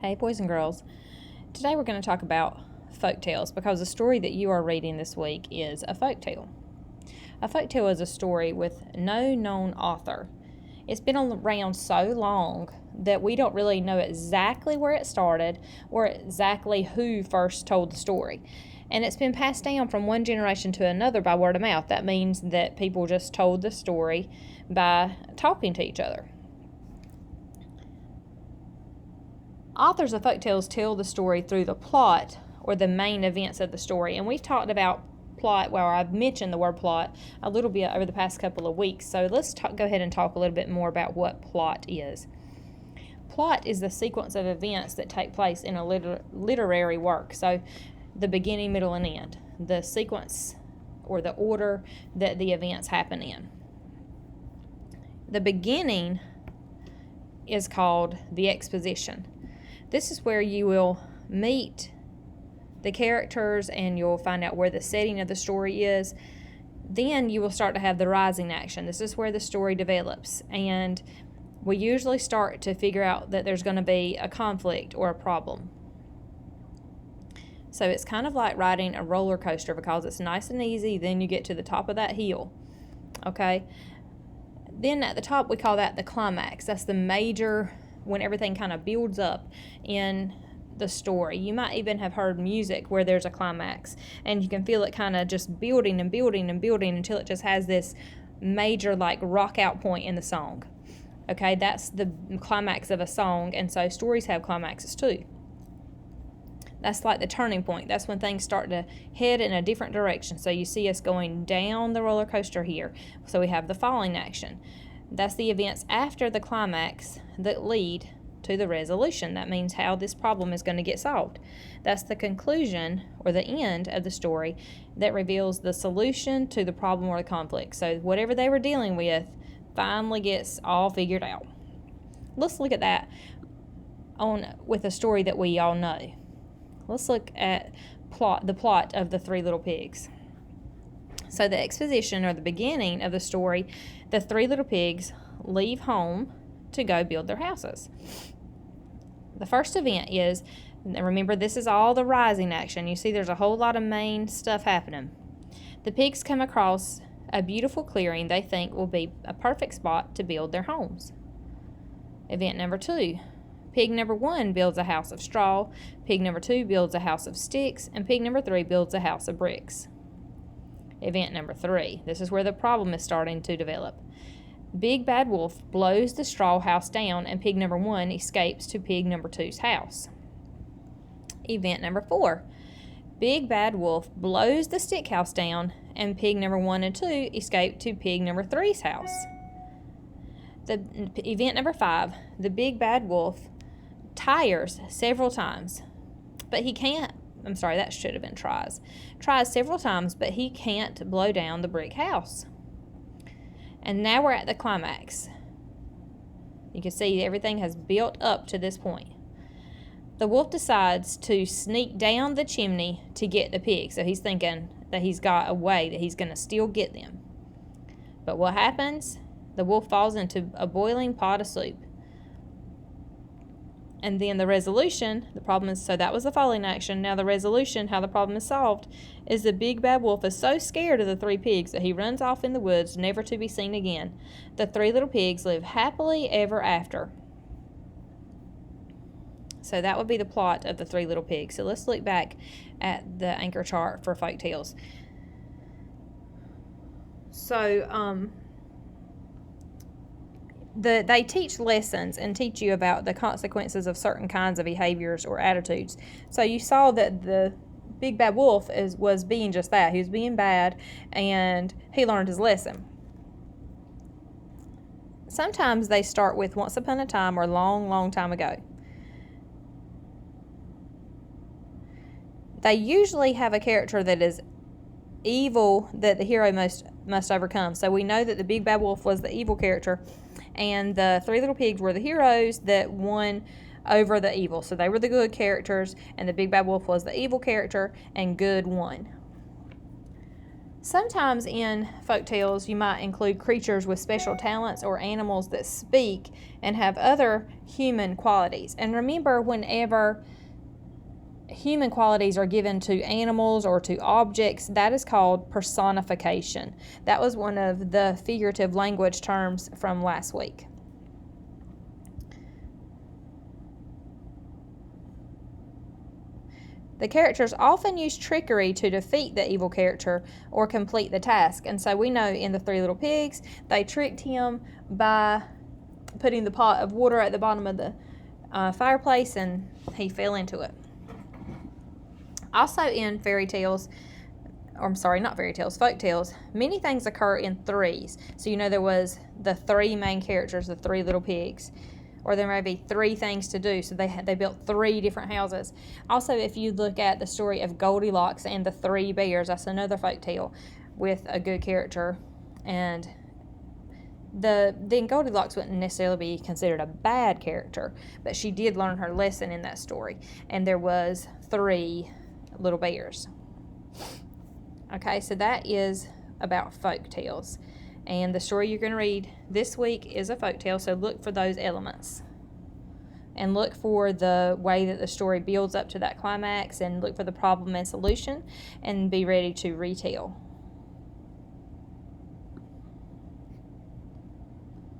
Hey, boys and girls. Today we're going to talk about folk tales because the story that you are reading this week is a folk tale. A folk tale is a story with no known author. It's been around so long that we don't really know exactly where it started or exactly who first told the story. And it's been passed down from one generation to another by word of mouth. That means that people just told the story by talking to each other. Authors of folktales tell the story through the plot or the main events of the story. And we've talked about plot, well, I've mentioned the word plot a little bit over the past couple of weeks. So let's go ahead and talk a little bit more about what plot is. Plot is the sequence of events that take place in a literary work. So the beginning, middle, and end. The sequence or the order that the events happen in. The beginning is called the exposition. This is where you will meet the characters and you'll find out where the setting of the story is. Then you will start to have the rising action. This is where the story develops. And we usually start to figure out that there's going to be a conflict or a problem. So it's kind of like riding a roller coaster because it's nice and easy. Then you get to the top of that hill. Okay? Then at the top we call that the climax. That's the major, when everything kind of builds up in the story. You might even have heard music where there's a climax and you can feel it kind of just building and building and building until it just has this major like rock out point in the song. Okay, that's the climax of a song, and so stories have climaxes too. That's like the turning point. That's when things start to head in a different direction. So you see us going down the roller coaster here. So we have the falling action. That's the events after the climax that lead to the resolution. That means how this problem is going to get solved. That's the conclusion or the end of the story that reveals the solution to the problem or the conflict. So whatever they were dealing with finally gets all figured out. Let's look at that with a story that we all know. Let's look at the plot of the Three Little Pigs. So the exposition or the beginning of the story, the three little pigs leave home to go build their houses. The first event is, remember this is all the rising action. You see there's a whole lot of main stuff happening. The pigs come across a beautiful clearing they think will be a perfect spot to build their homes. Event number 2. Pig number 1 builds a house of straw, pig number 2 builds a house of sticks, and pig number 3 builds a house of bricks. Event number 3. This is where the problem is starting to develop. Big Bad Wolf blows the straw house down and pig number 1 escapes to pig number 2's house. Event number 4. Big Bad Wolf blows the stick house down and pig number 1 and 2 escape to pig number 3's house. Event number 5. The Big Bad Wolf tires several times, but he can't. I'm sorry, that should have been tries. Tries several times, but he can't blow down the brick house. And now we're at the climax. You can see everything has built up to this point. The wolf decides to sneak down the chimney to get the pig. So he's thinking that he's got a way that he's going to still get them. But what happens? The wolf falls into a boiling pot of soup. And then the resolution, the problem is, so that was the falling action. Now the resolution, how the problem is solved, is the Big Bad Wolf is so scared of the three pigs that he runs off in the woods, never to be seen again. The three little pigs live happily ever after. So that would be the plot of the Three Little Pigs. So let's look back at the anchor chart for folk tales. So, they teach lessons and teach you about the consequences of certain kinds of behaviors or attitudes. So you saw that the Big Bad Wolf was being just that. He was being bad, and he learned his lesson. Sometimes they start with once upon a time or long, long time ago. They usually have a character that is evil that the hero must overcome. So we know that the Big Bad Wolf was the evil character, and the Three Little Pigs were the heroes that won over the evil. So they were the good characters, and the Big Bad Wolf was the evil character, and good won. Sometimes in folk tales you might include creatures with special talents or animals that speak and have other human qualities. And remember, whenever human qualities are given to animals or to objects, that is called personification. That was one of the figurative language terms from last week. The characters often use trickery to defeat the evil character or complete the task. And so we know in the Three Little Pigs, they tricked him by putting the pot of water at the bottom of the fireplace, and he fell into it. Also in folk tales, many things occur in threes. So you know there was the three main characters, the Three Little Pigs. Or there may be three things to do, so they built three different houses. Also, if you look at the story of Goldilocks and the Three Bears, that's another folk tale with a good character. And then Goldilocks wouldn't necessarily be considered a bad character, but she did learn her lesson in that story. And there was three little bears. Okay, so that is about folk tales. And the story you're going to read this week is a folk tale, so look for those elements. And look for the way that the story builds up to that climax, and look for the problem and solution, and be ready to retell.